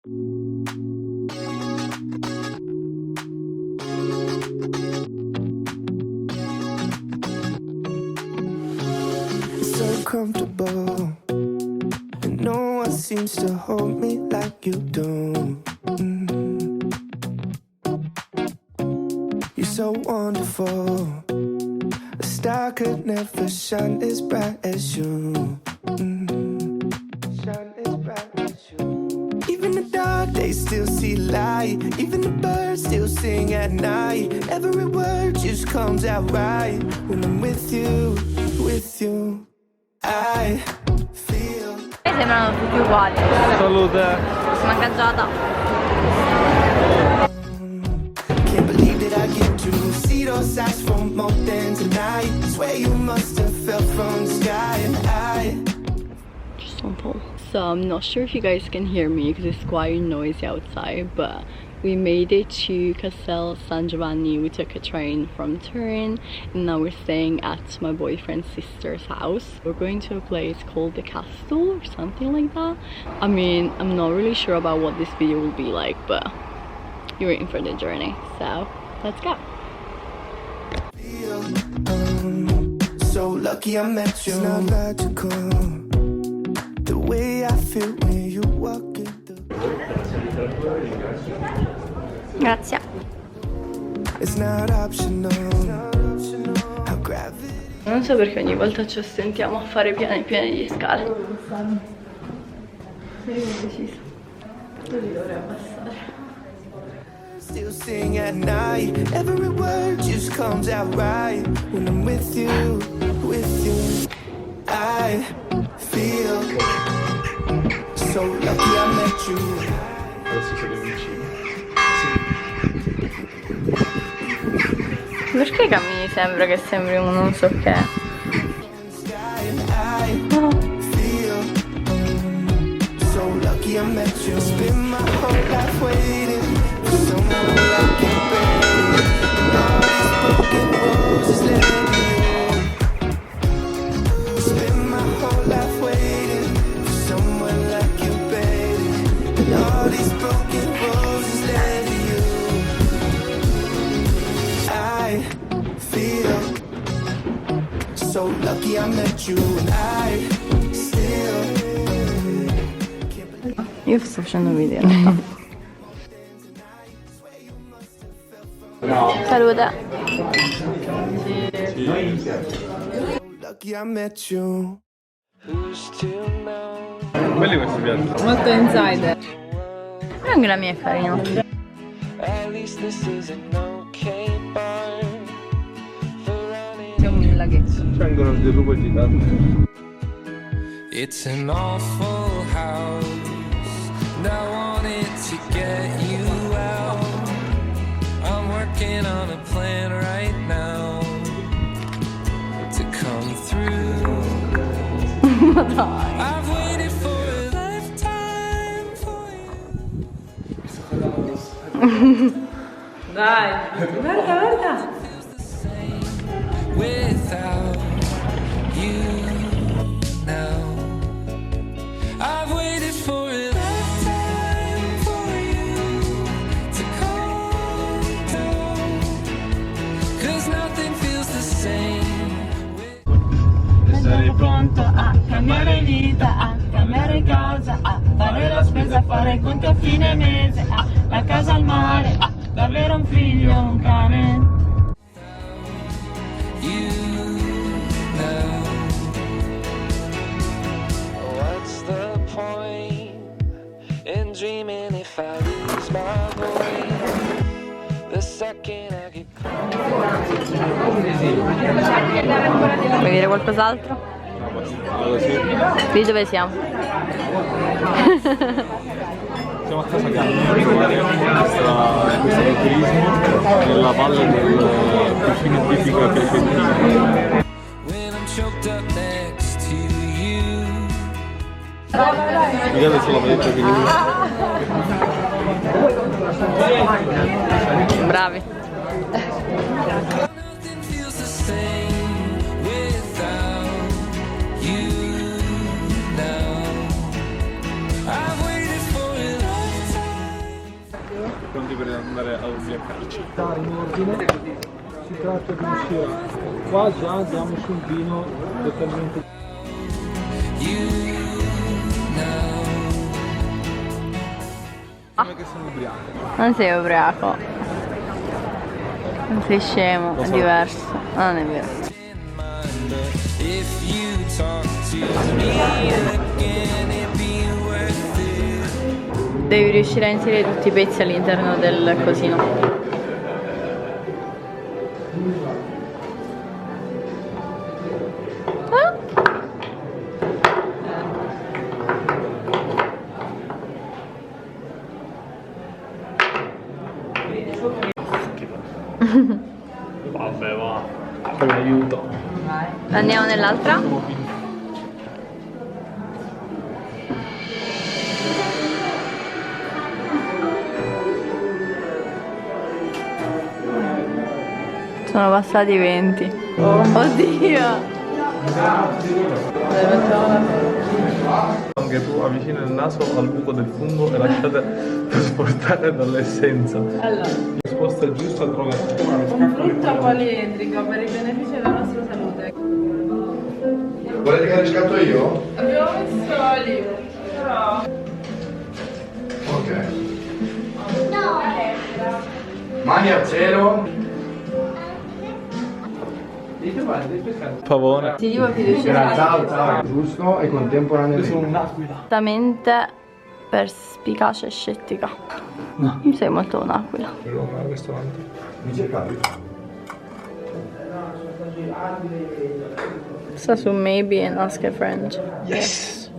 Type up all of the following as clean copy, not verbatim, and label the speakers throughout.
Speaker 1: So comfortable, and no one seems to hold me like you do. You're so wonderful. A star could never shine as bright as you. Shine as bright as you. Even the dark days still see light. Even the birds still sing at night. Every word just comes out right when I'm with you, with you. I feel.
Speaker 2: Sembrano tutti uguali.
Speaker 3: Salute.
Speaker 2: Manca Giada.
Speaker 1: Can't believe that I get to see those eyes for more than tonight. Swear you must have fell from the sky and I
Speaker 2: Just one pull. So I'm not sure if you guys can hear me because it's quite noisy outside, but we made it to Castel San Giovanni. We took a train from Turin and now we're staying at my boyfriend's sister's house. We're going to a place called the CASTEL or something like that. I mean, I'm not really sure about what this video will be like, but you're in for the journey, so let's go.
Speaker 1: so lucky I met you. It's not logical the way I feel when you walk in the.
Speaker 2: Grazie.
Speaker 1: It's not optional. How gravity.
Speaker 2: Non so perché ogni volta ci ostentiamo a fare piani di scale. Sei indecisa. Io li dovrei abbassare.
Speaker 1: Still sing at night. Every word just comes out right when I'm with you, with you. I feel so lucky I met you.
Speaker 3: Adesso siete vicini.
Speaker 2: Perché cammini sembra che sembri un non so che?
Speaker 1: I feel so lucky I met you. Spend my whole life waiting for someone like you, baby. And all these broken roses led to you. Spend my whole life waiting for someone like you, baby. And all these broken roses led to you. I feel so lucky I met you, and I still.
Speaker 2: Io sto facendo un video in realtà. Salute.
Speaker 1: Lucky I met you.
Speaker 3: Belli questi piatti.
Speaker 2: Molto insider. Anche la mia è carina. Siamo un laghetto.
Speaker 3: C'è ancora il derubo gigante.
Speaker 1: It's an awful house, and I wanted to get you out. I'm working on a plan right now to come through. I've waited for a lifetime for you.
Speaker 2: Dai, guarda.
Speaker 1: Without you now, I've waited for a lifetime for you to calm down, 'cause nothing feels the same.
Speaker 4: Essere pronto a cambiare vita, a cambiare casa, a fare la spesa, a fare conti a fine mese, a la casa al mare, a avere un figlio, un cane.
Speaker 1: You know, what's the point in dreaming if I lose my voice? The second I get
Speaker 2: Vuoi dire qualcos'altro? Di dove siamo?
Speaker 3: Siamo a casa Carlo, questa del turismo nella valle del fiume tipico crescentino.
Speaker 1: when I'm choked up next to you.
Speaker 3: Scusate se l'avevo detto che
Speaker 2: Bravi.
Speaker 1: Nothing feels the same without you now. I've waited for a lifetime.
Speaker 3: per andare a ubriacarci.
Speaker 5: Stare in ordine, si tratta di uscire. Qua già andiamo sul vino totalmente.
Speaker 3: Come che sono ubriaco.
Speaker 2: Non sei ubriaco. Non sei scemo, è diverso. Non è vero. Devi riuscire a inserire tutti i pezzi all'interno del cosino.
Speaker 3: Vabbè, va. Poi aiuto.
Speaker 2: Andiamo nell'altra? Sono passati 20. Oddio!
Speaker 3: Anche tu avvicina il naso al buco del fungo e lasciate trasportare dall'essenza.
Speaker 2: Allora,
Speaker 3: La risposta giusta trova
Speaker 2: un frutto poliedrico per i benefici della nostra salute.
Speaker 6: Volete che riscatto io?
Speaker 2: Abbiamo messo l'olivo, però...
Speaker 6: Ok. Mani al cielo.
Speaker 3: pavone.
Speaker 2: Ti dico fiducia.
Speaker 6: Ciao, giusto e contemporaneamente.
Speaker 3: Io sono un'aquila.
Speaker 2: Esattamente perspicace e scettica. No. Sei molto un'aquila.
Speaker 3: Questo avanti.
Speaker 6: Mi cercavi?
Speaker 2: Sta su maybe and ask a friend.
Speaker 3: Yes!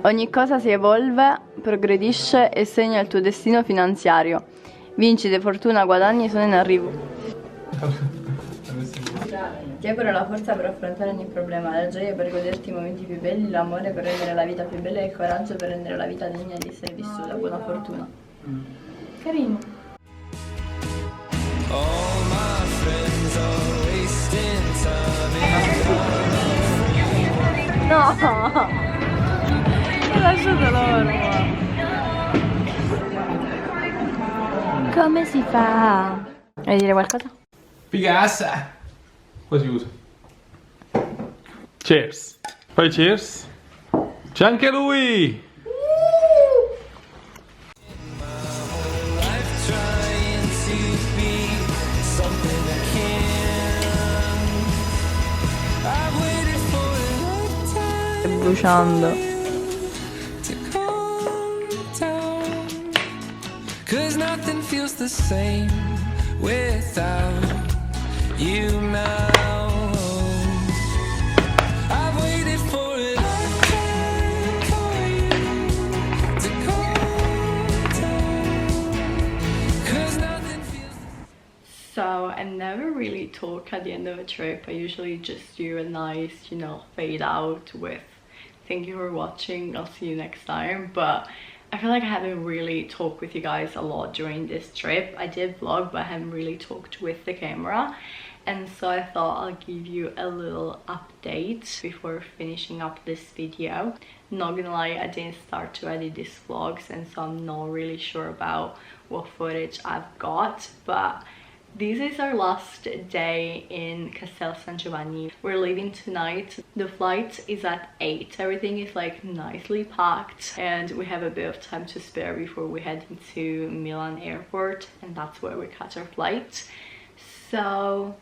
Speaker 2: Ogni cosa si evolve, progredisce e segna il tuo destino finanziario. Vincite, fortuna, guadagni sono in arrivo. Ti auguro la forza per affrontare ogni problema, la gioia per goderti i momenti più belli, l'amore per rendere la vita più bella e il coraggio per rendere la vita degna di essere vissuta. Buona fortuna. Carino. No! Lasciate loro. Come si fa? Vuoi dire qualcosa?
Speaker 3: Figassa! Poi si usa. Cheers! Fai cheers! C'è anche lui!
Speaker 2: Sto bruciando.
Speaker 7: Cause nothing feels the same without you now. I've waited for a lifetime for you to come down. Cause nothing feels the
Speaker 2: So I never really talk at the end of a trip. I usually just do a nice, you know, fade out with thank you for watching, I'll see you next time. But I feel like I haven't really talked with you guys a lot during this trip. I did vlog, but I haven't really talked with the camera. And so I thought I'll give you a little update before finishing up this video. Not gonna lie, I didn't start to edit these vlogs, and so I'm not really sure about what footage I've got. But this is our last day in Castel San Giovanni. We're leaving tonight. The flight is at 8. Everything is like nicely packed and we have a bit of time to spare before we head into Milan airport, and that's where we catch our flight. So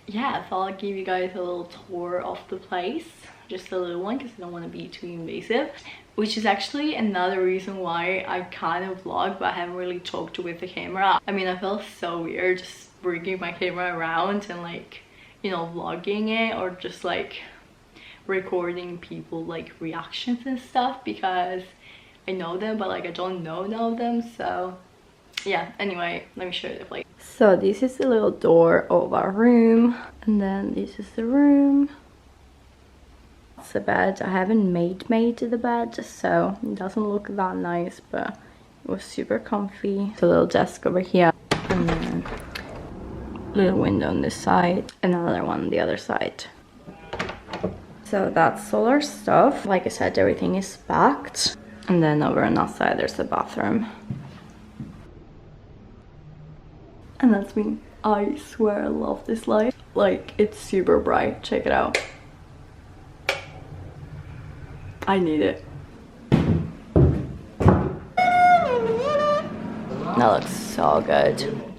Speaker 2: yeah, I thought I'd give you guys a little tour of the place. Just a little one because I don't want to be too invasive. Which is actually another reason why I kind of vlog but I haven't really talked with the camera. I mean, I felt so weird just bringing my camera around and like, you know, vlogging it or just like recording people like reactions and stuff, because I know them but like I don't know them. So yeah, anyway, let me show you the place. So this is the little door of our room, and then this is the room. It's the bed. I haven't made the bed, so it doesn't look that nice, but it was super comfy. A little desk over here, and then little window on this side and another one on the other side. So that's all our stuff. Like I said, everything is packed. And then over on that side, there's the bathroom. And that's me. I swear I love this light. Like, it's super bright. Check it out. I need it. That looks so good.